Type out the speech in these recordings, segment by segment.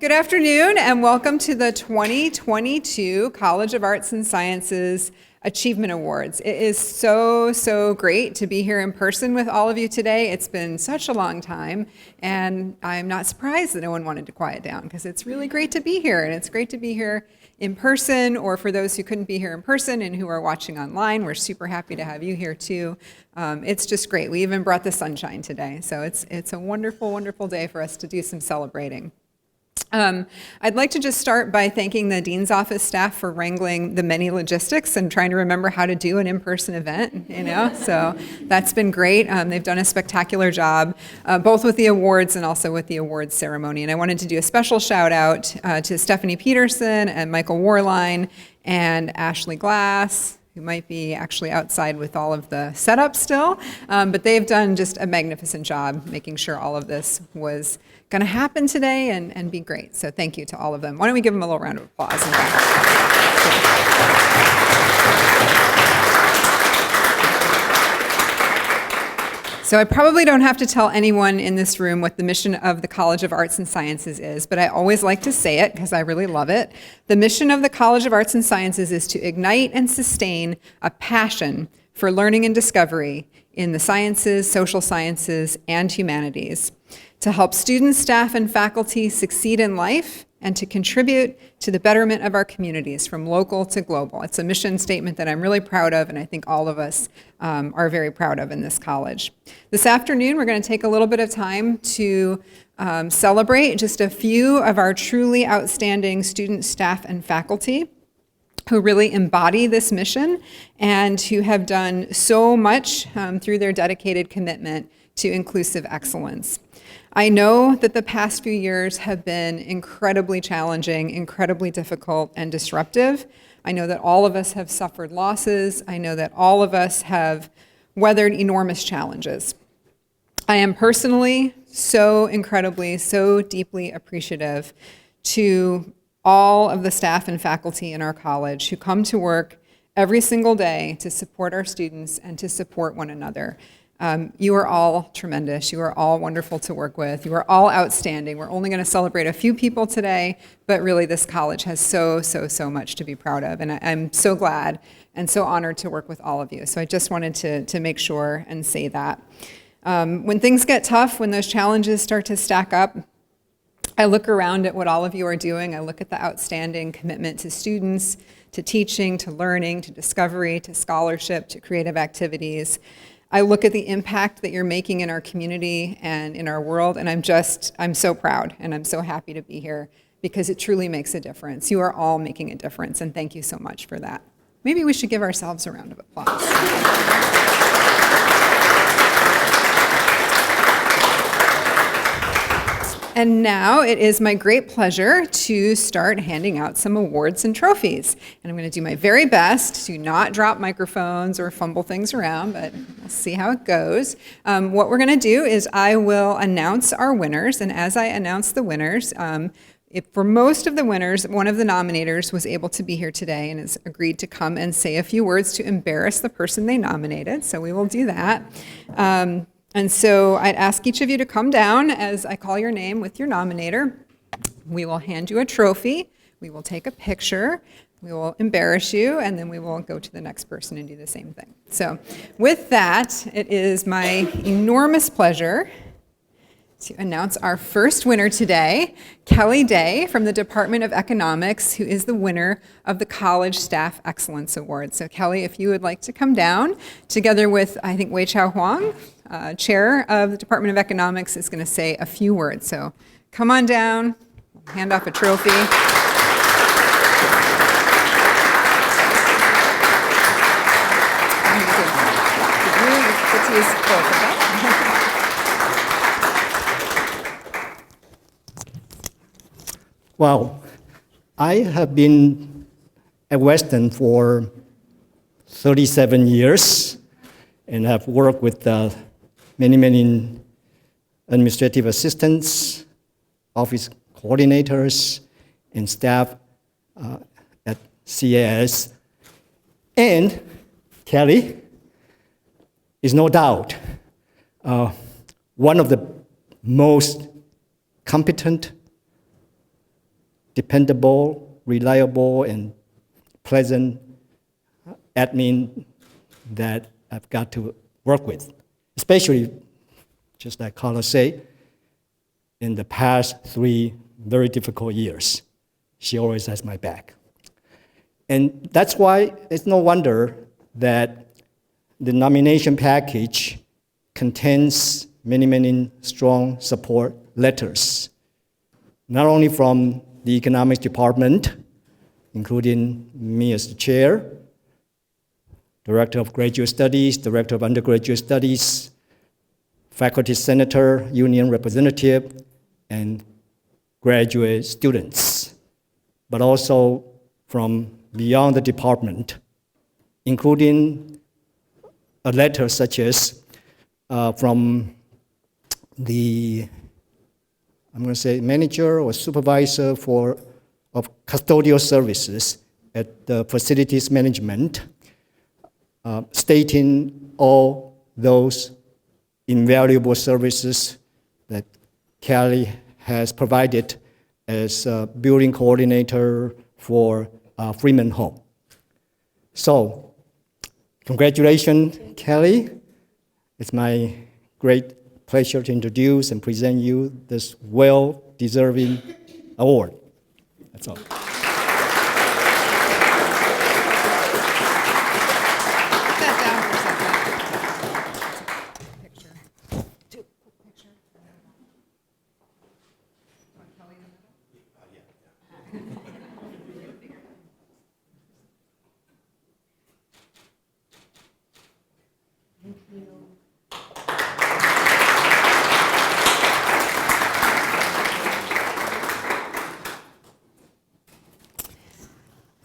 Good afternoon and welcome to the 2022 College of Arts and Sciences Achievement Awards. It is so great to be here in person with all of you today. It's been such a long time and I'm not surprised that no one wanted to quiet down because it's really great to be here, and it's great to be here in person, or for those who couldn't be here in person and who are watching online, we're super happy to have you here too. It's just great. We even brought the sunshine today, so it's a wonderful day for us to do some celebrating. I'd like to just start by thanking the Dean's Office staff for wrangling the many logistics and trying to remember how to do an in-person event, so that's been great. They've done a spectacular job, both with the awards and also with the awards ceremony. And I wanted to do a special shout out to Stephanie Peterson and Michael Warline and Ashley Glass, who might be actually outside with all of the setup still, but they've done just a magnificent job making sure all of this was going to happen today and be great. So thank you to all of them. Why don't we give them a little round of applause? So I probably don't have to tell anyone in this room what the mission of the College of Arts and Sciences is, but I always like to say it because I really love it. The mission of the College of Arts and Sciences is to ignite and sustain a passion for learning and discovery in the sciences, social sciences, and humanities, to help students, staff, and faculty succeed in life, and to contribute to the betterment of our communities from local to global. It's a mission statement that I'm really proud of, and I think all of us are very proud of in this college. This afternoon, we're going to take a little bit of time to celebrate just a few of our truly outstanding students, staff, and faculty who really embody this mission and who have done so much through their dedicated commitment to inclusive excellence. I know that the past few years have been incredibly challenging, incredibly difficult, and disruptive. I know that all of us have suffered losses. I know that all of us have weathered enormous challenges. I am personally so incredibly, so deeply appreciative to all of the staff and faculty in our college who come to work every single day to support our students and to support one another. You are all tremendous. You are all wonderful to work with. You are all outstanding. We're only going to celebrate a few people today, but really this college has so much to be proud of. And I'm so glad and so honored to work with all of you. So I just wanted to make sure and say that. When things get tough, when those challenges start to stack up, I look around at what all of you are doing. I look at the outstanding commitment to students, to teaching, to learning, to discovery, to scholarship, to creative activities. I look at the impact that you're making in our community and in our world, and I'm so proud and I'm so happy to be here because it truly makes a difference. You are all making a difference, and thank you so much for that. Maybe we should give ourselves a round of applause. And now it is my great pleasure to start handing out some awards and trophies. And I'm going to do my very best to not drop microphones or fumble things around, but we'll see how it goes. What we're going to do is I will announce our winners, and as I announce the winners, for most of the winners, one of the nominators was able to be here today and has agreed to come and say a few words to embarrass the person they nominated, so we will do that. And so I'd ask each of you to come down as I call your name with your nominator. We will hand you a trophy. We will take a picture. We will embarrass you, and then we will go to the next person and do the same thing. So with that, it is my enormous pleasure to announce our first winner today, Kelly Day from the Department of Economics, who is the winner of the College Staff Excellence Award. So Kelly, if you would like to come down, together with, I think, Wei Chao Huang, chair of the Department of Economics, is going to say a few words. So come on down, hand off a trophy. Well, I have been at Western for 37 years and have worked with many administrative assistants, office coordinators, and staff at CAS. And Kelly is no doubt one of the most competent, dependable, reliable, and pleasant admin that I've got to work with, especially, just like Carla said, in the past 3 very difficult years. She always has my back. And that's why it's no wonder that the nomination package contains many, many strong support letters, not only from the economics department, including me as the chair, director of graduate studies, director of undergraduate studies, faculty senator, union representative, and graduate students, but also from beyond the department, including a letter such as from the, I'm going to say, manager or supervisor of custodial services at the facilities management, stating all those invaluable services that Kelly has provided as a building coordinator for Freeman Home. So, congratulations, Kelly. It's my great pleasure to introduce and present you this well-deserving award. That's all.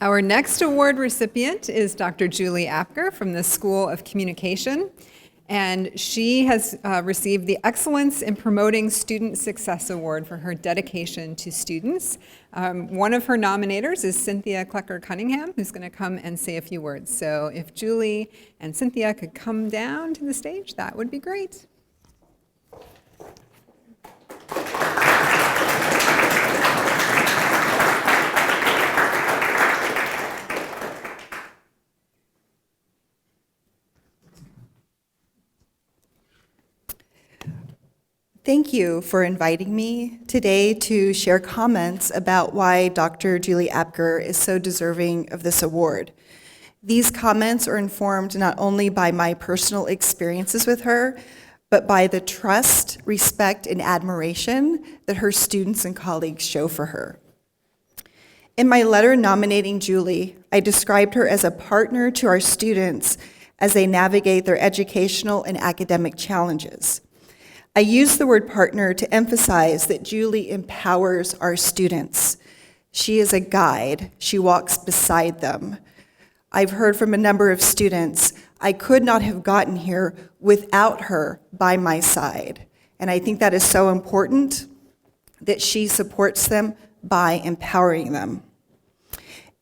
Our next award recipient is Dr. Julie Apgar from the School of Communication, and she has received the Excellence in Promoting Student Success Award for her dedication to students. One of her nominators is Cynthia Klecker-Cunningham, who's going to come and say a few words. So if Julie and Cynthia could come down to the stage, that would be great. Thank you for inviting me today to share comments about why Dr. Julie Apgar is so deserving of this award. These comments are informed not only by my personal experiences with her, but by the trust, respect, and admiration that her students and colleagues show for her. In my letter nominating Julie, I described her as a partner to our students as they navigate their educational and academic challenges. I use the word partner to emphasize that Julie empowers our students. She is a guide. She walks beside them. I've heard from a number of students, I could not have gotten here without her by my side. And I think that is so important that she supports them by empowering them.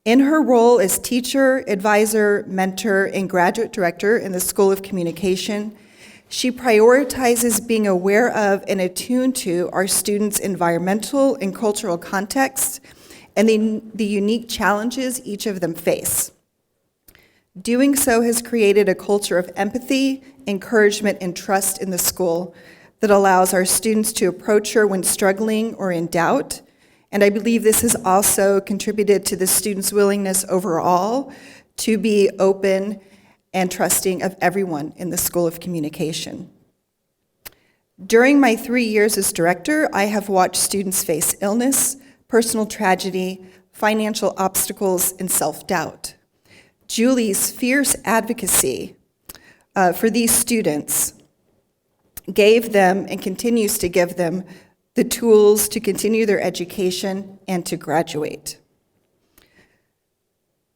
In her role as teacher, advisor, mentor, and graduate director in the School of Communication, she prioritizes being aware of and attuned to our students' environmental and cultural context and the unique challenges each of them face. Doing so has created a culture of empathy, encouragement, and trust in the school that allows our students to approach her when struggling or in doubt. And I believe this has also contributed to the students' willingness overall to be open and trusting of everyone in the School of Communication. During my 3 years as director, I have watched students face illness, personal tragedy, financial obstacles, and self-doubt. Julie's fierce advocacy for these students gave them and continues to give them the tools to continue their education and to graduate.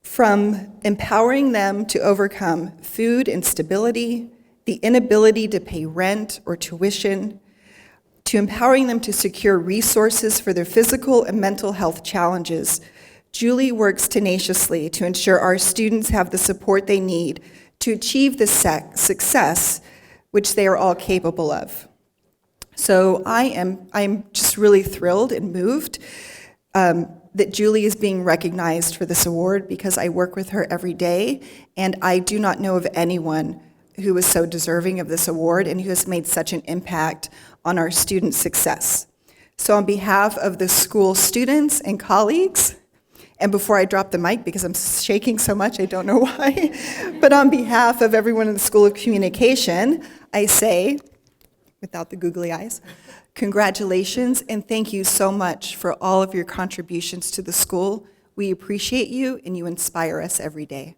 From empowering them to overcome food instability, the inability to pay rent or tuition, to empowering them to secure resources for their physical and mental health challenges, Julie works tenaciously to ensure our students have the support they need to achieve the success which they are all capable of. So I'm just really thrilled and moved that Julie is being recognized for this award because I work with her every day, and I do not know of anyone who is so deserving of this award and who has made such an impact on our student success. So on behalf of the school students and colleagues, and before I drop the mic, because I'm shaking so much, I don't know why, but on behalf of everyone in the School of Communication, I say, without the googly eyes, congratulations and thank you so much for all of your contributions to the school. We appreciate you and you inspire us every day.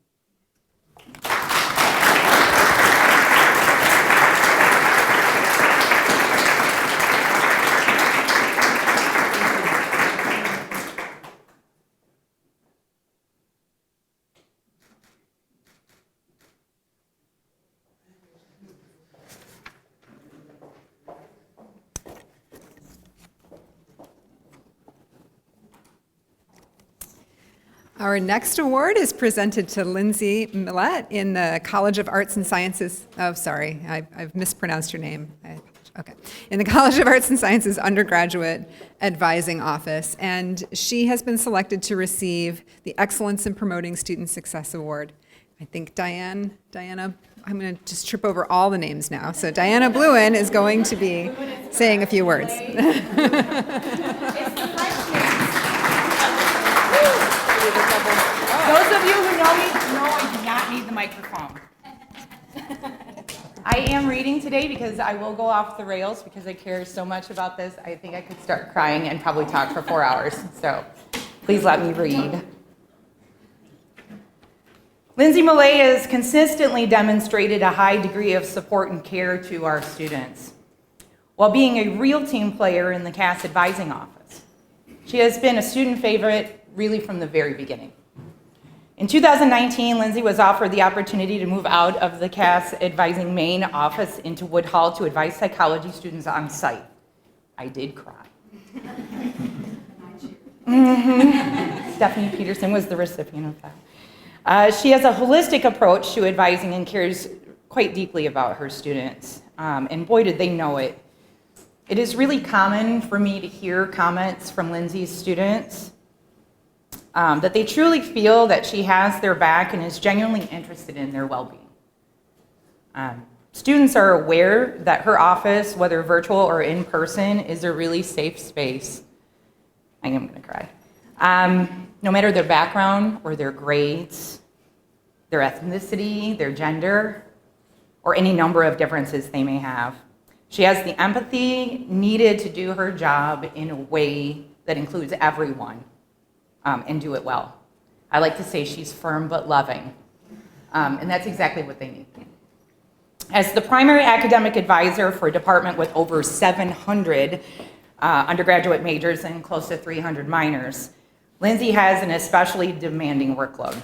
Our next award is presented to Lindsay Millet in the College of Arts and Sciences. Oh, sorry, I've mispronounced your name. Okay. In the College of Arts and Sciences Undergraduate Advising Office, and she has been selected to receive the Excellence in Promoting Student Success Award. I think Diana, I'm going to just trip over all the names now. So Diana Bluen is going to be saying a few words. Those of you who know me know I do not need the microphone. I am reading today because I will go off the rails because I care so much about this. I think I could start crying and probably talk for 4 hours. So please let me read. Lindsay Millet has consistently demonstrated a high degree of support and care to our students, while being a real team player in the CAS Advising Office. She has been a student favorite really from the very beginning. In 2019, Lindsay was offered the opportunity to move out of the CAS Advising main office into Woodhull to advise psychology students on site. I did cry. Stephanie Peterson was the recipient of that. She has a holistic approach to advising and cares quite deeply about her students. And boy, did they know it. It is really common for me to hear comments from Lindsay's students that they truly feel that she has their back and is genuinely interested in their well-being. Students are aware that her office, whether virtual or in person, is a really safe space. I am going to cry. No matter their background or their grades, their ethnicity, their gender, or any number of differences they may have. She has the empathy needed to do her job in a way that includes everyone. And do it well. I like to say she's firm but loving, and that's exactly what they need. As the primary academic advisor for a department with over 700 undergraduate majors and close to 300 minors, Lindsay has an especially demanding workload.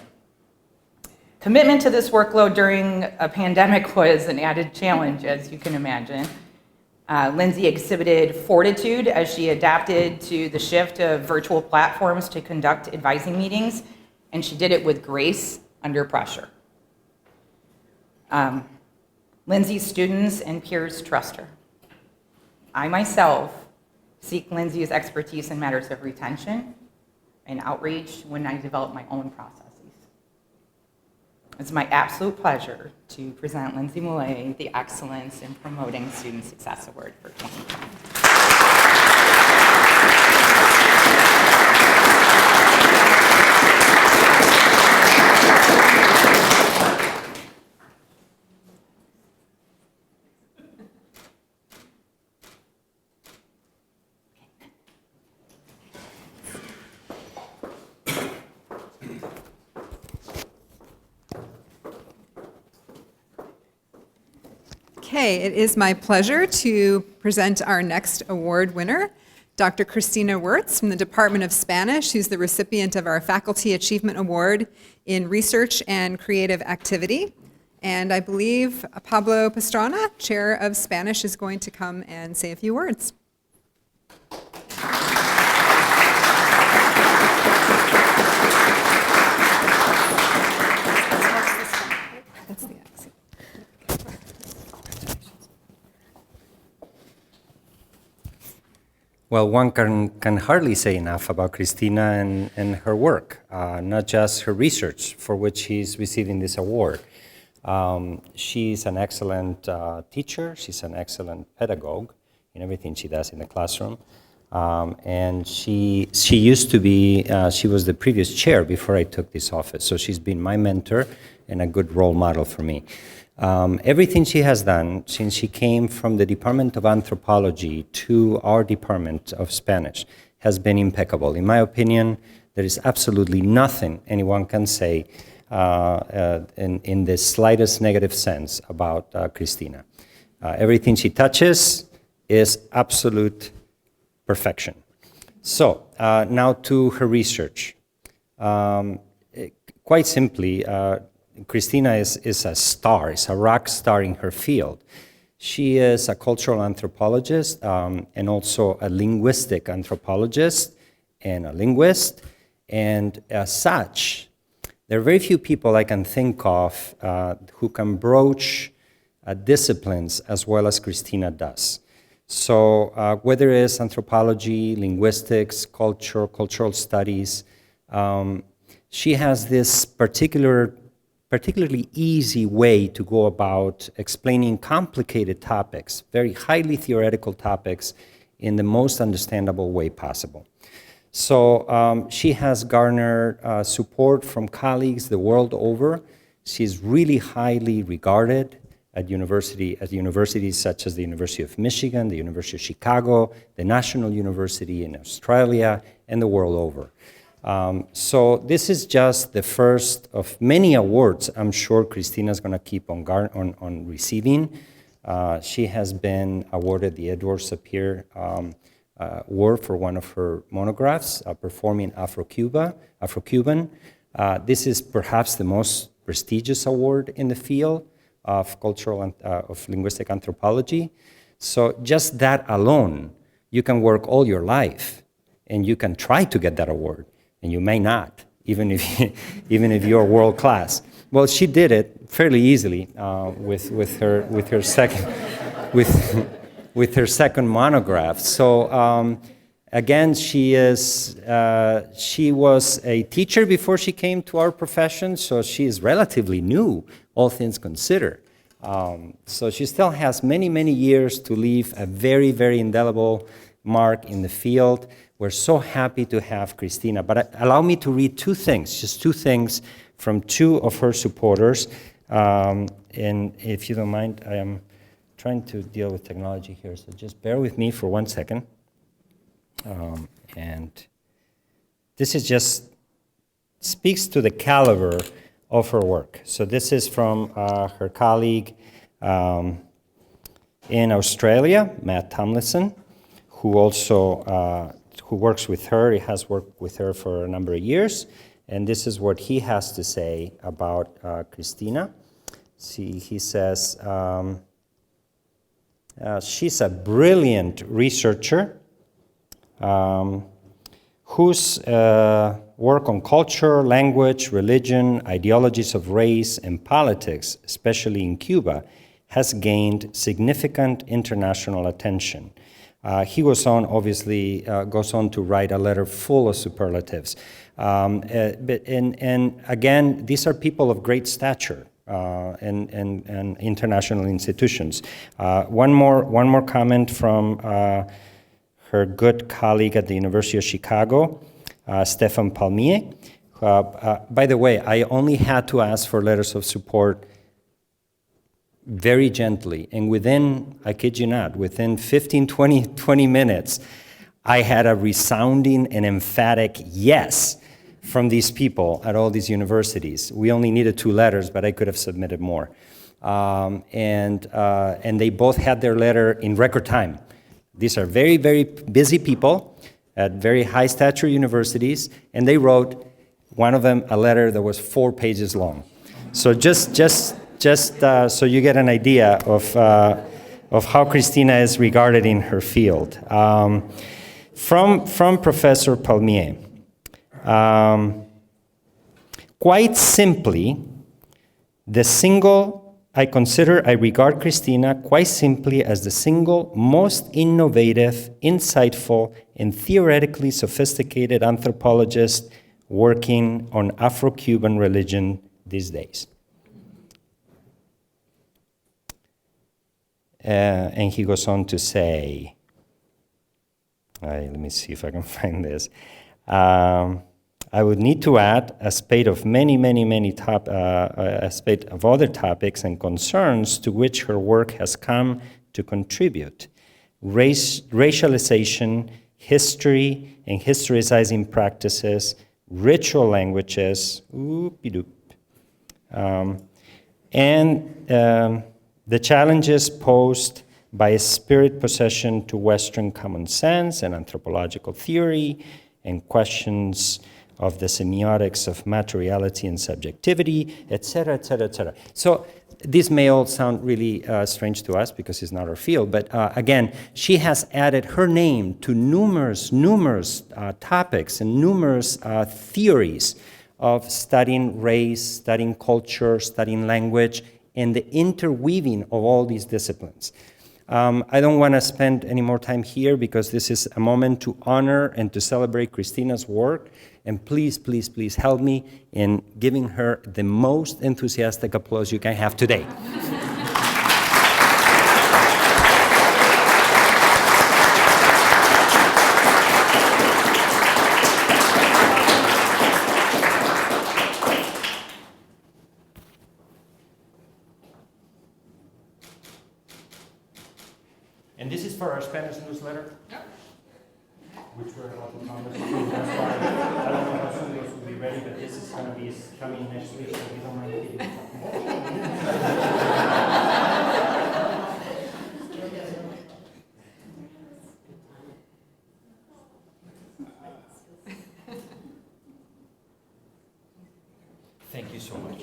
Commitment to this workload during a pandemic was an added challenge, as you can imagine. Lindsay exhibited fortitude as she adapted to the shift of virtual platforms to conduct advising meetings, and she did it with grace under pressure. Lindsay's students and peers trust her. I myself seek Lindsay's expertise in matters of retention and outreach when I develop my own processes. It's my absolute pleasure to present Lindsay Millet the Excellence in Promoting Student Success Award for 2020. Okay, it is my pleasure to present our next award winner, Dr. Christina Wertz from the Department of Spanish, who's the recipient of our Faculty Achievement Award in Research and Creative Activity. And I believe Pablo Pastrana, Chair of Spanish, is going to come and say a few words. That's the accent. Well, one can hardly say enough about Christina and her work, not just her research, for which she's receiving this award. She's an excellent teacher. She's an excellent pedagogue in everything she does in the classroom. And she used to be, she was the previous chair before I took this office. So she's been my mentor and a good role model for me. Everything she has done since she came from the Department of Anthropology to our Department of Spanish has been impeccable. In my opinion, there is absolutely nothing anyone can say in the slightest negative sense about Christina. Everything she touches is absolute perfection. So now to her research. Quite simply, Christina is a star, is a rock star in her field. She is a cultural anthropologist and also a linguistic anthropologist and a linguist. And as such, there are very few people I can think of who can broach disciplines as well as Christina does. So whether it is anthropology, linguistics, culture, cultural studies, she has this particularly easy way to go about explaining complicated topics, very highly theoretical topics, in the most understandable way possible. So she has garnered support from colleagues the world over. She's really highly regarded at universities such as the University of Michigan, the University of Chicago, the National University in Australia, and the world over. So this is just the first of many awards I'm sure Christina's going to keep on receiving. She has been awarded the Edward Sapir Award for one of her monographs, Performing Afro-Cuban. This is perhaps the most prestigious award in the field of cultural and of linguistic anthropology. So just that alone, you can work all your life and you can try to get that award. And you may not, even if you're world class. Well, she did it fairly easily with her second monograph. So again, she was a teacher before she came to our profession, so she is relatively new, all things considered. So she still has many years to leave a very, very indelible mark in the field. We're so happy to have Christina, but allow me to read just two things from two of her supporters. And if you don't mind, I am trying to deal with technology here, so just bear with me for 1 second. And this is just speaks to the caliber of her work. So this is from her colleague in Australia, Matt Tomlinson, who also who works with her. He has worked with her for a number of years, and this is what he has to say about Christina. He says, she's a brilliant researcher whose work on culture, language, religion, ideologies of race, and politics, especially in Cuba, has gained significant international attention. He goes on, obviously, goes on to write a letter full of superlatives. And again, these are people of great stature and international institutions. One more comment from her good colleague at the University of Chicago, Stefan Palmier. By the way, I only had to ask for letters of support very gently, and within, I kid you not, within 15, 20 minutes, I had a resounding and emphatic yes from these people at all these universities. We only needed 2 letters, but I could have submitted more. And they both had their letter in record time. These are very, very busy people at very high stature universities, and they wrote, one of them, a letter that was 4 pages long. So just so you get an idea of how Christina is regarded in her field. From Professor Palmier, quite simply, the single I regard Christina quite simply as the single most innovative, insightful, and theoretically sophisticated anthropologist working on Afro-Cuban religion these days. And he goes on to say, let me see if I can find this. I would need to add a spate of a spate of other topics and concerns to which her work has come to contribute. Racialization, history and historicizing practices, ritual languages, and the challenges posed by a spirit possession to Western common sense and anthropological theory, and questions of the semiotics of materiality and subjectivity, et cetera, et cetera, et cetera. So this may all sound really strange to us because it's not our field, but again, she has added her name to numerous topics and numerous theories of studying race, studying culture, studying language, and the interweaving of all these disciplines. I don't want to spend any more time here because this is a moment to honor and to celebrate Christina's work. And please, please, please help me in giving her the most enthusiastic applause you can have today. And this is for our Spanish newsletter? Which we're about to promise. That's why I don't know how soon those will be ready, but this is going to be coming next week, so we don't mind keeping Thank you so much.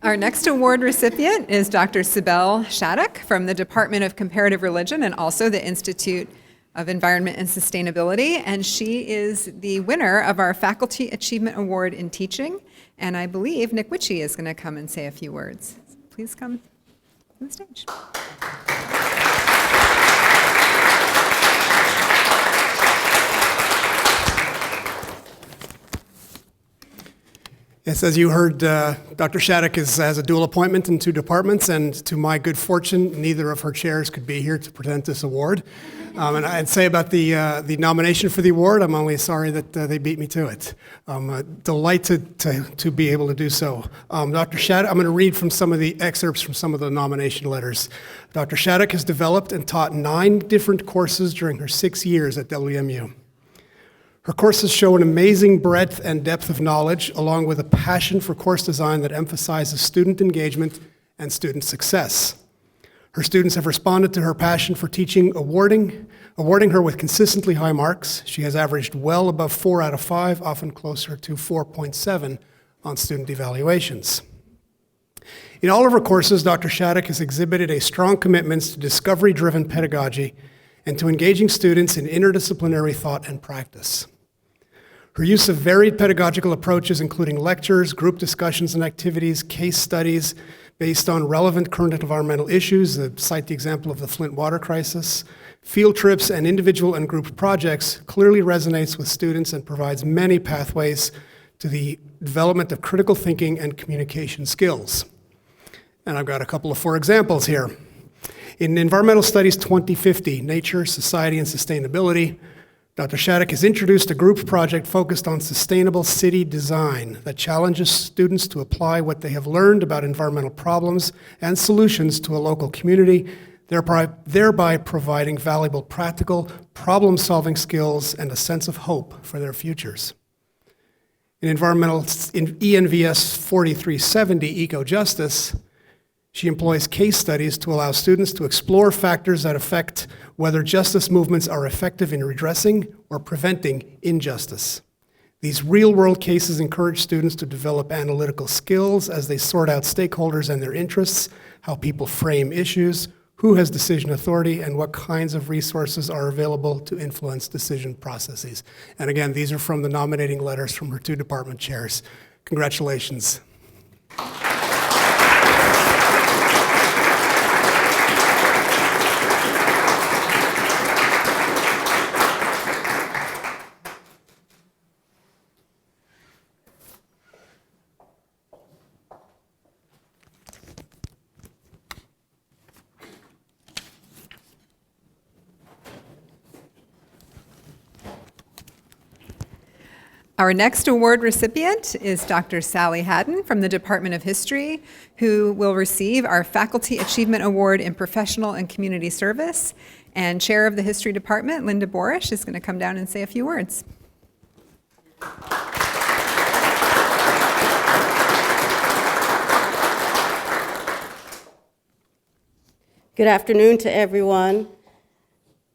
Our next award recipient is Dr. Sibel Shattuck from the Department of Comparative Religion and also the Institute of Environment and Sustainability. And she is the winner of our Faculty Achievement Award in Teaching. And I believe Nick Witchey is going to come and say a few words. Please come to the stage. Yes, as you heard, Dr. Shattuck has a dual appointment in 2 departments, and to my good fortune, neither of her chairs could be here to present this award. And I'd say about the nomination for the award, I'm only sorry that they beat me to it. I'm delighted to be able to do so. Dr. Shattuck, I'm going to read from some of the excerpts from some of the nomination letters. Dr. Shattuck has developed and taught 9 different courses during her 6 years at WMU. Her courses show an amazing breadth and depth of knowledge, along with a passion for course design that emphasizes student engagement and student success. Her students have responded to her passion for teaching, awarding her with consistently high marks. She has averaged well above 4 out of 5, often closer to 4.7 on student evaluations. In all of her courses, Dr. Shattuck has exhibited a strong commitment to discovery-driven pedagogy and to engaging students in interdisciplinary thought and practice. Her use of varied pedagogical approaches, including lectures, group discussions and activities, case studies based on relevant current environmental issues, cite the example of the Flint water crisis, field trips, and individual and group projects, clearly resonates with students and provides many pathways to the development of critical thinking and communication skills. And I've got a couple of 4 examples here. In Environmental Studies 2050, Nature, Society, and Sustainability, Dr. Shattuck has introduced a group project focused on sustainable city design that challenges students to apply what they have learned about environmental problems and solutions to a local community, thereby providing valuable practical problem-solving skills and a sense of hope for their futures. In ENVS 4370, Eco-Justice, she employs case studies to allow students to explore factors that affect whether justice movements are effective in redressing or preventing injustice. These real-world cases encourage students to develop analytical skills as they sort out stakeholders and their interests, how people frame issues, who has decision authority, and what kinds of resources are available to influence decision processes. And again, these are from the nominating letters from her 2 department chairs. Congratulations. Our next award recipient is Dr. Sally Haddon from the Department of History, who will receive our Faculty Achievement Award in Professional and Community Service. And Chair of the History Department, Linda Borish, is going to come down and say a few words. Good afternoon to everyone.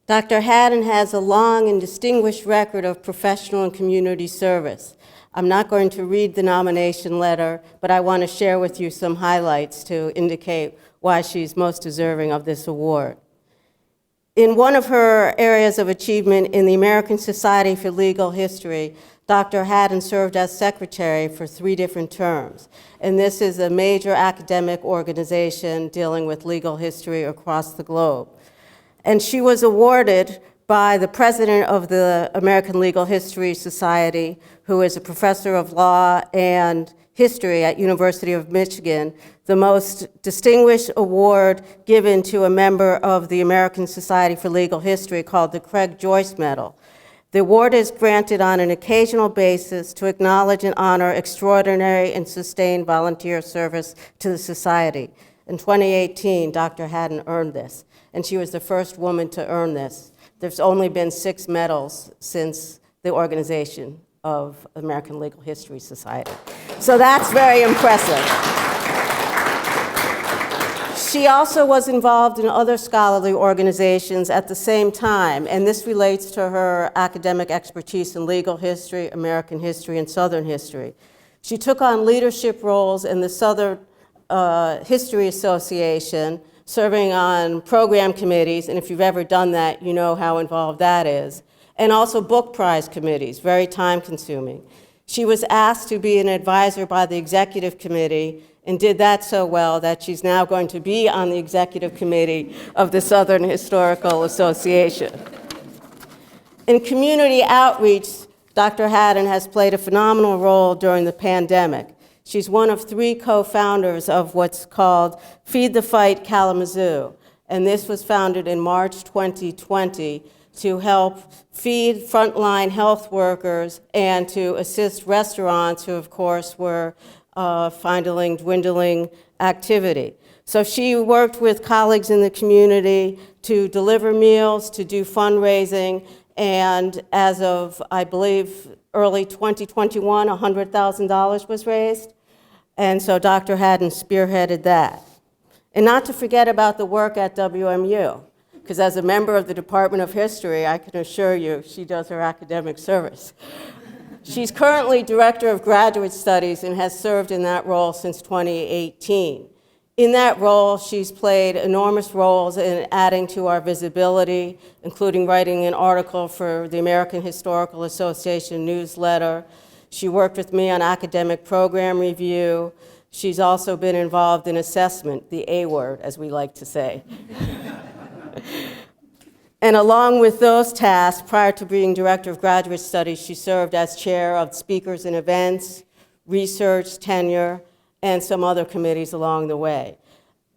Dr. Haddon has a long and distinguished record of professional and community service. I'm not going to read the nomination letter, but I want to share with you some highlights to indicate why she's most deserving of this award. In one of her areas of achievement in the American Society for Legal History, Dr. Haddon served as secretary for 3 different terms. And this is a major academic organization dealing with legal history across the globe. And she was awarded by the president of the American Legal History Society, who is a professor of law and history at University of Michigan, the most distinguished award given to a member of the American Society for Legal History called the Craig Joyce Medal. The award is granted on an occasional basis to acknowledge and honor extraordinary and sustained volunteer service to the society. In 2018, Dr. Haddon earned this, and she was the first woman to earn this. There's only been 6 medals since the organization of American Legal History Society. So that's very impressive. She also was involved in other scholarly organizations at the same time, and this relates to her academic expertise in legal history, American history, and Southern history. She took on leadership roles in the Southern History Association, serving on program committees, and if you've ever done that, you know how involved that is, and also book prize committees, very time-consuming. She was asked to be an advisor by the executive committee and did that so well that she's now going to be on the executive committee of the Southern Historical Association. In community outreach, Dr. Haddon has played a phenomenal role during the pandemic. She's one of 3 co-founders of what's called Feed the Fight Kalamazoo, and this was founded in March 2020 to help feed frontline health workers and to assist restaurants who, of course, were finding dwindling activity. So she worked with colleagues in the community to deliver meals, to do fundraising, and as of, I believe, early 2021, $100,000 was raised. And so Dr. Haddon spearheaded that. And not to forget about the work at WMU, because as a member of the Department of History, I can assure you she does her academic service. She's currently Director of Graduate Studies and has served in that role since 2018. In that role, she's played enormous roles in adding to our visibility, including writing an article for the American Historical Association newsletter. She worked with me on academic program review. She's also been involved in assessment, the A word, as we like to say. And along with those tasks, prior to being Director of Graduate Studies, she served as Chair of Speakers and Events, Research, Tenure, and some other committees along the way.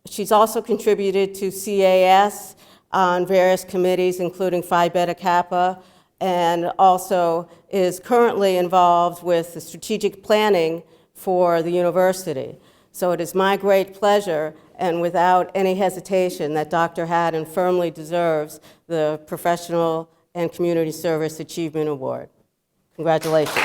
She's also contributed to CAS on various committees, including Phi Beta Kappa, and also is currently involved with the strategic planning for the university. So it is my great pleasure, and without any hesitation, that Dr. Haddon firmly deserves the Professional and Community Service Achievement Award. Congratulations.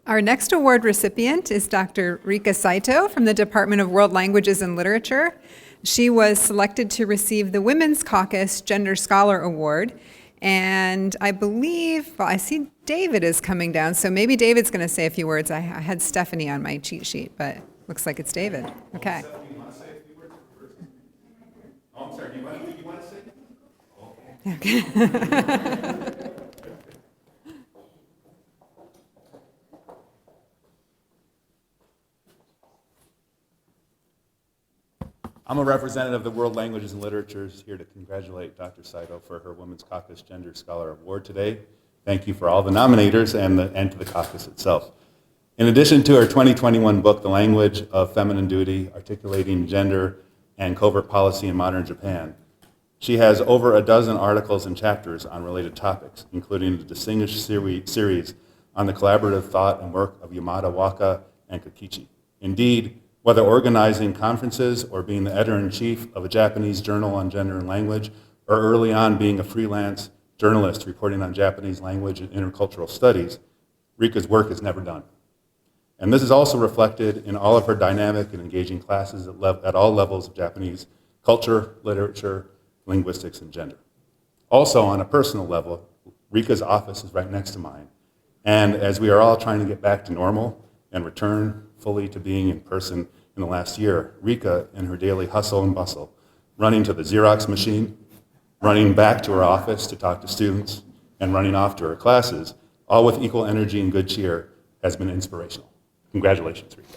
Our next award recipient is Dr. Rika Saito from the Department of World Languages and Literature. She was selected to receive the Women's Caucus Gender Scholar Award. And I believe, well, I see David is coming down, so maybe David's going to say a few words. I had Stephanie on my cheat sheet, but looks like it's David. Okay. Stephanie, you want to say a few words first? Oh, I'm sorry, do you want to say it? Okay. I'm a representative of the World Languages and Literatures here to congratulate Dr. Saito for her Women's Caucus Gender Scholar Award today. Thank you for all the nominators and to the caucus itself. In addition to her 2021 book, The Language of Feminine Duty, Articulating Gender and Covert Policy in Modern Japan, she has over a dozen articles and chapters on related topics, including the distinguished series on the collaborative thought and work of Yamada Waka and Kokichi. Indeed, whether organizing conferences or being the editor-in-chief of a Japanese journal on gender and language, or early on being a freelance journalist reporting on Japanese language and intercultural studies, Rika's work is never done. And this is also reflected in all of her dynamic and engaging classes at all levels of Japanese culture, literature, linguistics, and gender. Also, on a personal level, Rika's office is right next to mine. And as we are all trying to get back to normal and return fully to being in person in the last year, Rika, in her daily hustle and bustle, running to the Xerox machine, running back to her office to talk to students, and running off to her classes, all with equal energy and good cheer, has been inspirational. Congratulations, Rika.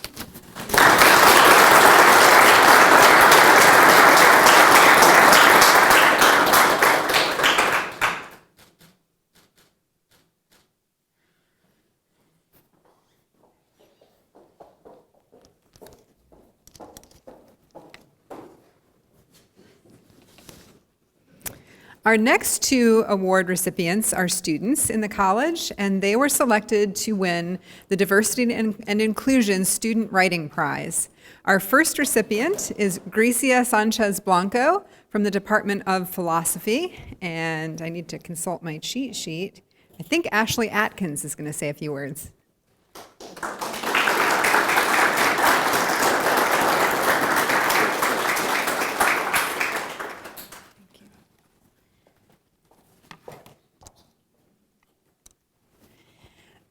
Our next two award recipients are students in the college, and they were selected to win the Diversity and Inclusion Student Writing Prize. Our first recipient is Gracia Sanchez Blanco from the Department of Philosophy, and I need to consult my cheat sheet. I think Ashley Atkins is going to say a few words.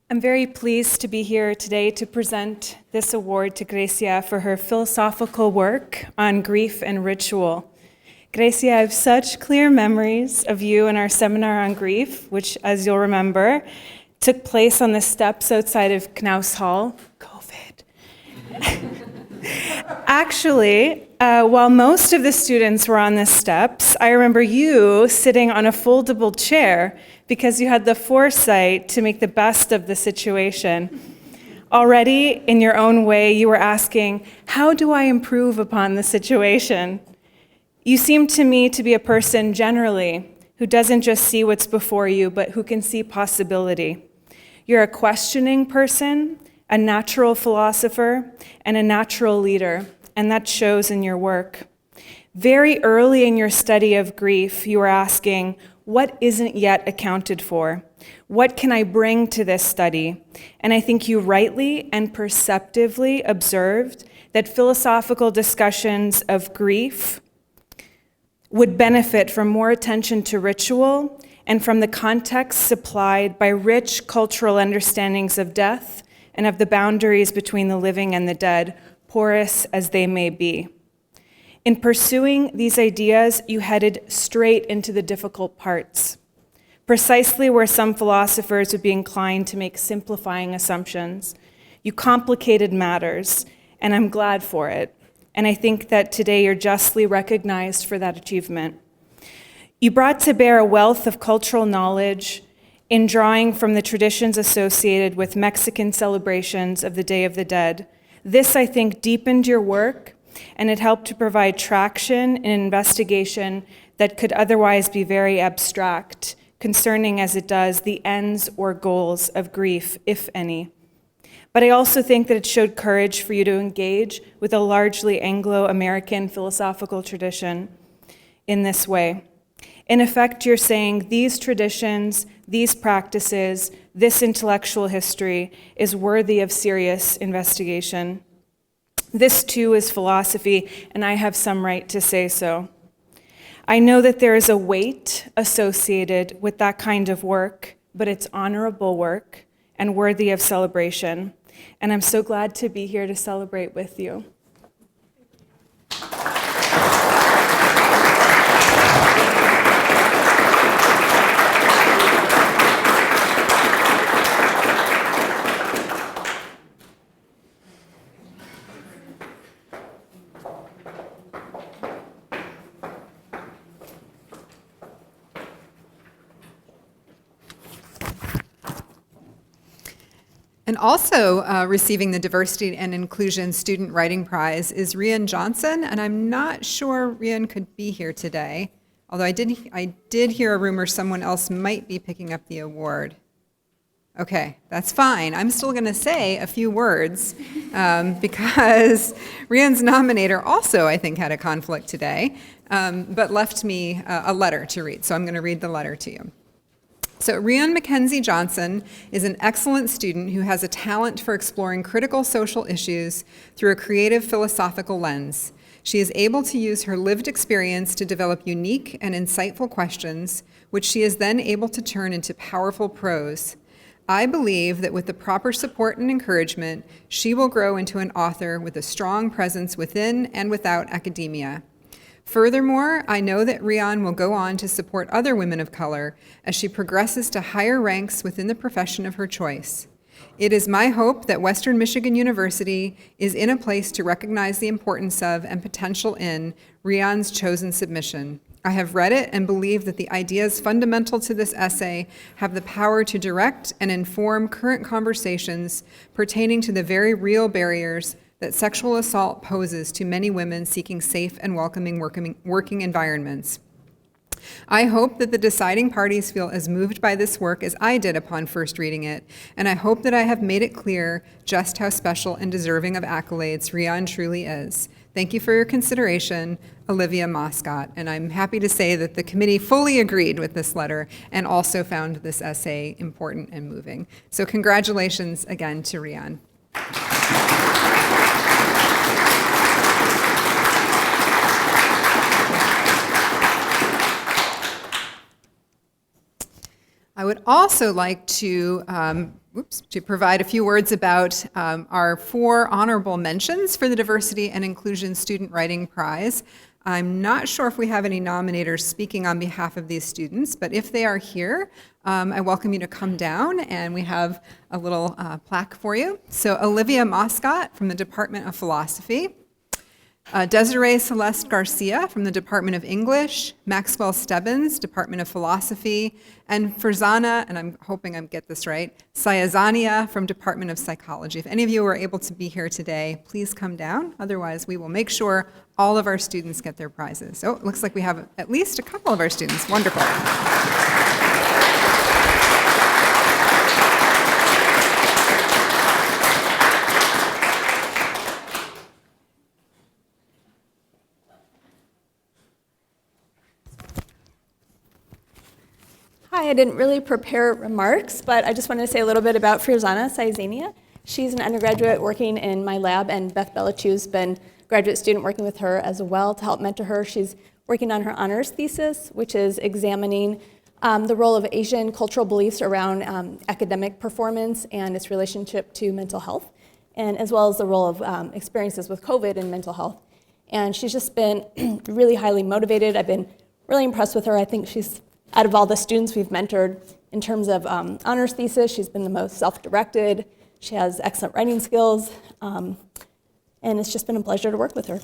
I'm very pleased to be here today to present this award to Gracia for her philosophical work on grief and ritual. Gracia, I have such clear memories of you in our seminar on grief, which, as you'll remember, took place on the steps outside of Knaus Hall. COVID. Actually, while most of the students were on the steps, I remember you sitting on a foldable chair because you had the foresight to make the best of the situation. Already, in your own way, you were asking, how do I improve upon the situation? You seem to me to be a person generally who doesn't just see what's before you, but who can see possibility. You're a questioning person, a natural philosopher, and a natural leader, and that shows in your work. Very early in your study of grief, you were asking, what isn't yet accounted for? What can I bring to this study? And I think you rightly and perceptively observed that philosophical discussions of grief would benefit from more attention to ritual and from the context supplied by rich cultural understandings of death and of the boundaries between the living and the dead, porous as they may be. In pursuing these ideas, you headed straight into the difficult parts, precisely where some philosophers would be inclined to make simplifying assumptions. You complicated matters, and I'm glad for it. And I think that today you're justly recognized for that achievement. You brought to bear a wealth of cultural knowledge in drawing from the traditions associated with Mexican celebrations of the Day of the Dead. This, I think, deepened your work, and it helped to provide traction in investigation that could otherwise be very abstract, concerning as it does the ends or goals of grief, if any. But I also think that it showed courage for you to engage with a largely Anglo-American philosophical tradition in this way. In effect, you're saying these traditions, these practices, this intellectual history is worthy of serious investigation. This too is philosophy, and I have some right to say so. I know that there is a weight associated with that kind of work, but it's honorable work and worthy of celebration. And I'm so glad to be here to celebrate with you. And also receiving the Diversity and Inclusion Student Writing Prize is Rian Johnson, and I'm not sure Rian could be here today, although I did hear a rumor someone else might be picking up the award. Okay, that's fine. I'm still going to say a few words because Rian's nominator also, I think, had a conflict today, but left me a letter to read, so I'm going to read the letter to you. So Rian Mackenzie Johnson is an excellent student who has a talent for exploring critical social issues through a creative philosophical lens. She is able to use her lived experience to develop unique and insightful questions, which she is then able to turn into powerful prose. I believe that with the proper support and encouragement, she will grow into an author with a strong presence within and without academia. Furthermore, I know that Rian will go on to support other women of color as she progresses to higher ranks within the profession of her choice. It is my hope that Western Michigan University is in a place to recognize the importance of and potential in Rian's chosen submission. I have read it and believe that the ideas fundamental to this essay have the power to direct and inform current conversations pertaining to the very real barriers that sexual assault poses to many women seeking safe and welcoming working environments. I hope that the deciding parties feel as moved by this work as I did upon first reading it, and I hope that I have made it clear just how special and deserving of accolades Rian truly is. Thank you for your consideration, Olivia Moscott. And I'm happy to say that the committee fully agreed with this letter and also found this essay important and moving. So congratulations again to Rian. I would also like to provide a few words about our 4 honorable mentions for the Diversity and Inclusion Student Writing Prize. I'm not sure if we have any nominators speaking on behalf of these students, but if they are here, I welcome you to come down, and we have a little plaque for you. So Olivia Moscott from the Department of Philosophy, Desiree Celeste Garcia from the Department of English, Maxwell Stebbins, Department of Philosophy, and Farzana, and I'm hoping I get this right, Sayazania from Department of Psychology. If any of you are able to be here today, please come down. Otherwise, we will make sure all of our students get their prizes. Oh, it looks like we have at least a couple of our students. Wonderful. Hi, I didn't really prepare remarks, but I just wanted to say a little bit about Farzana Sayazania. She's an undergraduate working in my lab, and Beth Belichew's been a graduate student working with her as well to help mentor her. She's working on her honors thesis, which is examining the role of Asian cultural beliefs around academic performance and its relationship to mental health, and as well as the role of experiences with COVID and mental health. And she's just been really highly motivated. I've been really impressed with her. I think she's, out of all the students we've mentored in terms of honors thesis, she's been the most self-directed. She has excellent writing skills, and it's just been a pleasure to work with her.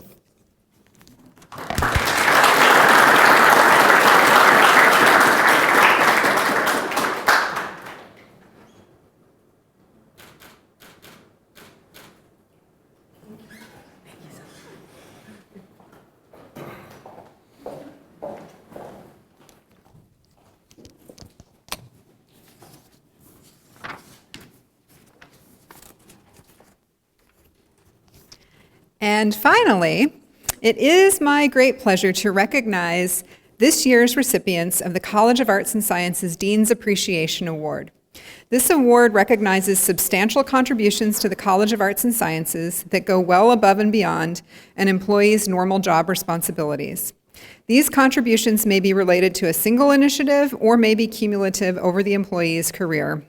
And finally, it is my great pleasure to recognize this year's recipients of the College of Arts and Sciences Dean's Appreciation Award. This award recognizes substantial contributions to the College of Arts and Sciences that go well above and beyond an employee's normal job responsibilities. These contributions may be related to a single initiative or may be cumulative over the employee's career.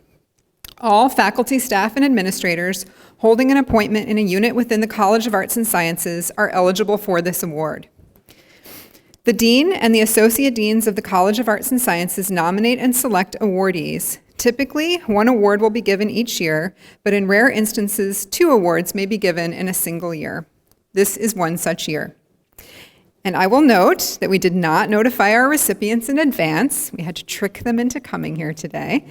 All faculty, staff, and administrators holding an appointment in a unit within the College of Arts and Sciences are eligible for this award. The Dean and the Associate Deans of the College of Arts and Sciences nominate and select awardees. Typically, one award will be given each year, but in rare instances, 2 awards may be given in a single year. This is one such year. And I will note that we did not notify our recipients in advance. We had to trick them into coming here today.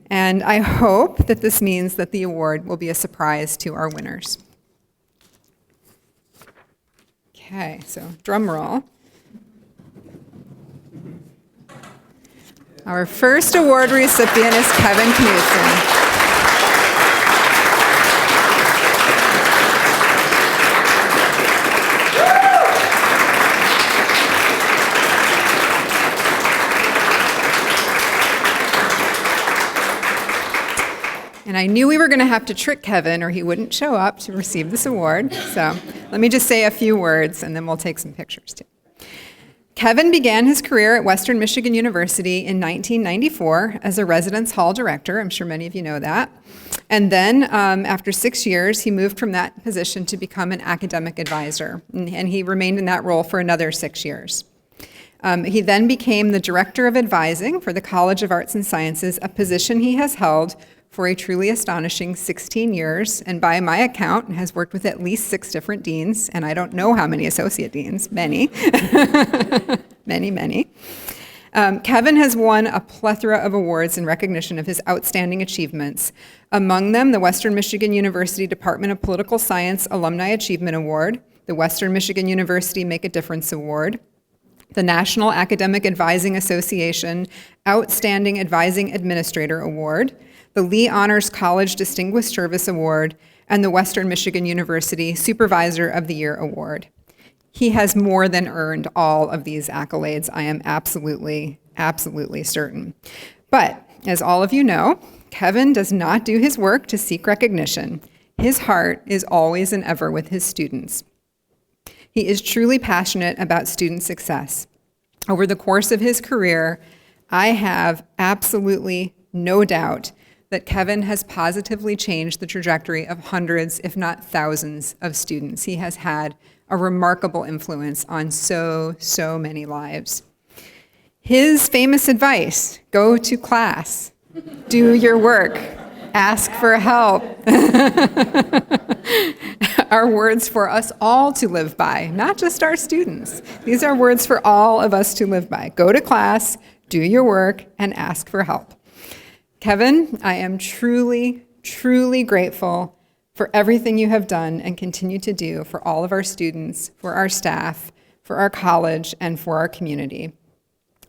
And I hope that this means that the award will be a surprise to our winners. Okay, so drum roll. Our first award recipient is Kevinnutson. And I knew we were going to have to trick Kevin or he wouldn't show up to receive this award. So let me just say a few words and then we'll take some pictures too. Kevin began his career at Western Michigan University in 1994 as a residence hall director. I'm sure many of you know that. And then after 6 years, he moved from that position to become an academic advisor. And he remained in that role for another 6 years. He then became the director of advising for the College of Arts and Sciences, a position he has held for a truly astonishing 16 years, and by my account, has worked with at least 6 different deans, and I don't know how many associate deans, many, many. Kevin has won a plethora of awards in recognition of his outstanding achievements. Among them, the Western Michigan University Department of Political Science Alumni Achievement Award, the Western Michigan University Make a Difference Award, the National Academic Advising Association Outstanding Advising Administrator Award, the Lee Honors College Distinguished Service Award, and the Western Michigan University Supervisor of the Year Award. He has more than earned all of these accolades, I am absolutely certain. But, as all of you know, Kevin does not do his work to seek recognition. His heart is always and ever with his students. He is truly passionate about student success. Over the course of his career, I have absolutely no doubt that Kevin has positively changed the trajectory of hundreds, if not thousands, of students. He has had a remarkable influence on so many lives. His famous advice, go to class, do your work, ask for help, are words for us all to live by, not just our students. These are words for all of us to live by. Go to class, do your work, and ask for help. Kevin, I am truly grateful for everything you have done and continue to do for all of our students, for our staff, for our college, and for our community.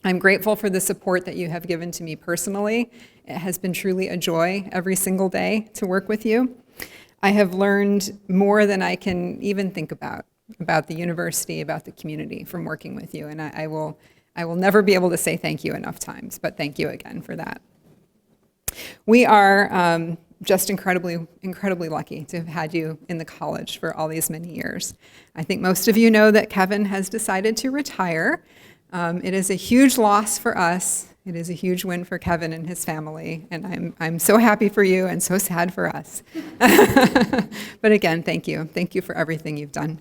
I'm grateful for the support that you have given to me personally. It has been truly a joy every single day to work with you. I have learned more than I can even think about the university, about the community from working with you, and I will never be able to say thank you enough times, but thank you again for that. We are just incredibly lucky to have had you in the college for all these many years. I think most of you know that Kevin has decided to retire. It is a huge loss for us. It is a huge win for Kevin and his family, and I'm so happy for you and so sad for us. But again, thank you. Thank you for everything you've done.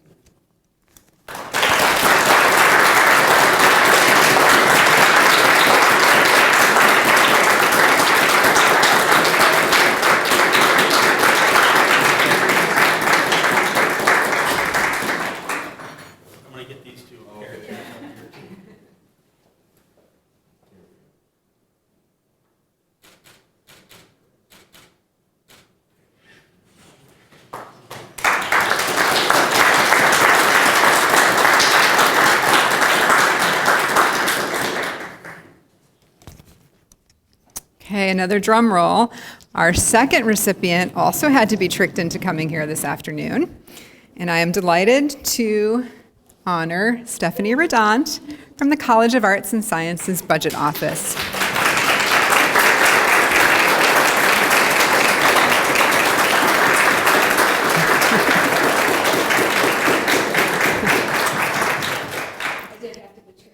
Okay, another drum roll. Our second recipient also had to be tricked into coming here this afternoon, and I am delighted to honor Stephanie Redant from the College of Arts and Sciences Budget Office.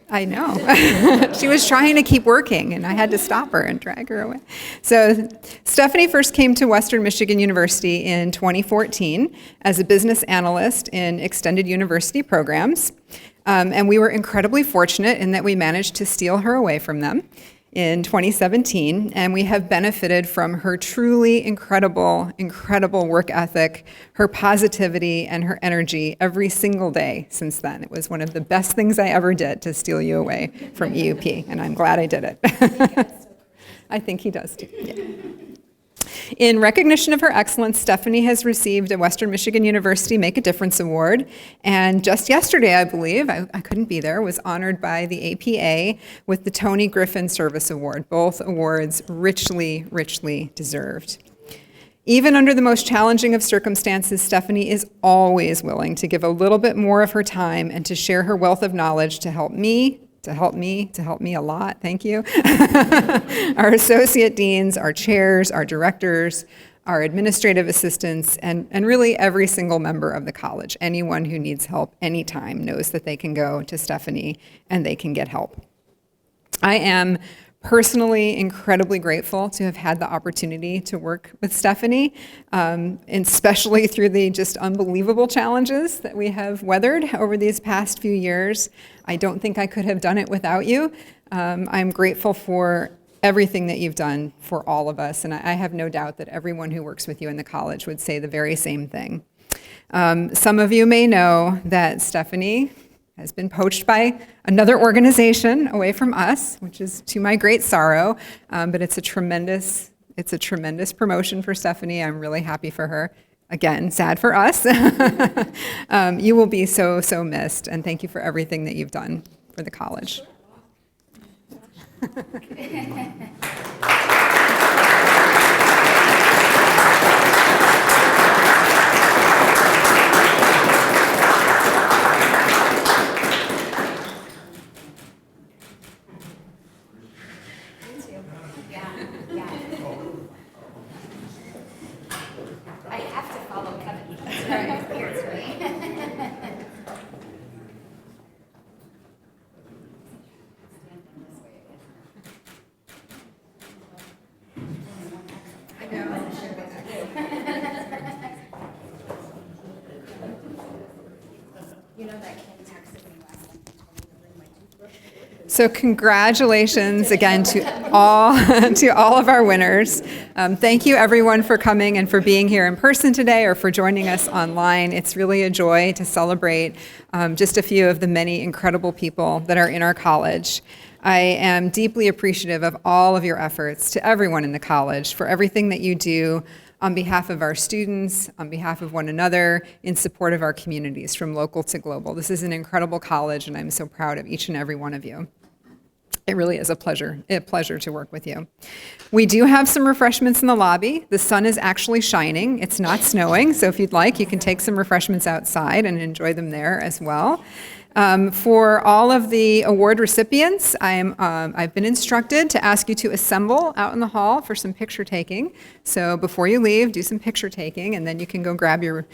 I know. She was trying to keep working, and I had to stop her and drag her away. So Stephanie first came to Western Michigan University in 2014 as a business analyst in extended university programs. And we were incredibly fortunate in that we managed to steal her away from them in 2017, and we have benefited from her truly incredible work ethic, her positivity, and her energy every single day since then. It was one of the best things I ever did to steal you away from EUP, and I'm glad I did it. I think he does too. Yeah. In recognition of her excellence, Stephanie has received a Western Michigan University Make a Difference Award, and just yesterday, I believe, I couldn't be there, was honored by the APA with the Tony Griffin Service Award, both awards richly, richly deserved. Even under the most challenging of circumstances, Stephanie is always willing to give a little bit more of her time and to share her wealth of knowledge to help me a lot, thank you. Our associate deans, our chairs, our directors, our administrative assistants, and really every single member of the college. Anyone who needs help anytime knows that they can go to Stephanie and they can get help. I am personally incredibly grateful to have had the opportunity to work with Stephanie, especially through the just unbelievable challenges that we have weathered over these past few years. I don't think I could have done it without you. I'm grateful for everything that you've done for all of us, and I have no doubt that everyone who works with you in the college would say the very same thing. Some of you may know that Stephanie has been poached by another organization away from us, which is to my great sorrow, but it's a tremendous promotion for Stephanie. I'm really happy for her. Again, sad for us. You will be so, so missed, and thank you for everything that you've done for the college. I have to follow Kevin. That's right. Here's me. I know. You know that Kim texted me last night and told me to bring my toothbrush. So congratulations again to all of our winners. Thank you everyone for coming and for being here in person today or for joining us online. It's really a joy to celebrate just a few of the many incredible people that are in our college. I am deeply appreciative of all of your efforts to everyone in the college for everything that you do on behalf of our students, on behalf of one another, in support of our communities from local to global. This is an incredible college, and I'm so proud of each and every one of you. It really is a pleasure to work with you. We do have some refreshments in the lobby. The sun is actually shining. It's not snowing, so if you'd like, you can take some refreshments outside and enjoy them there as well. For all of the award recipients, I've been instructed to ask you to assemble out in the hall for some picture taking. So before you leave, do some picture taking, and then you can go grab your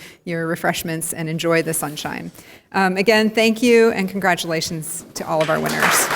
refreshments and enjoy the sunshine. Again, thank you, and congratulations to all of our winners.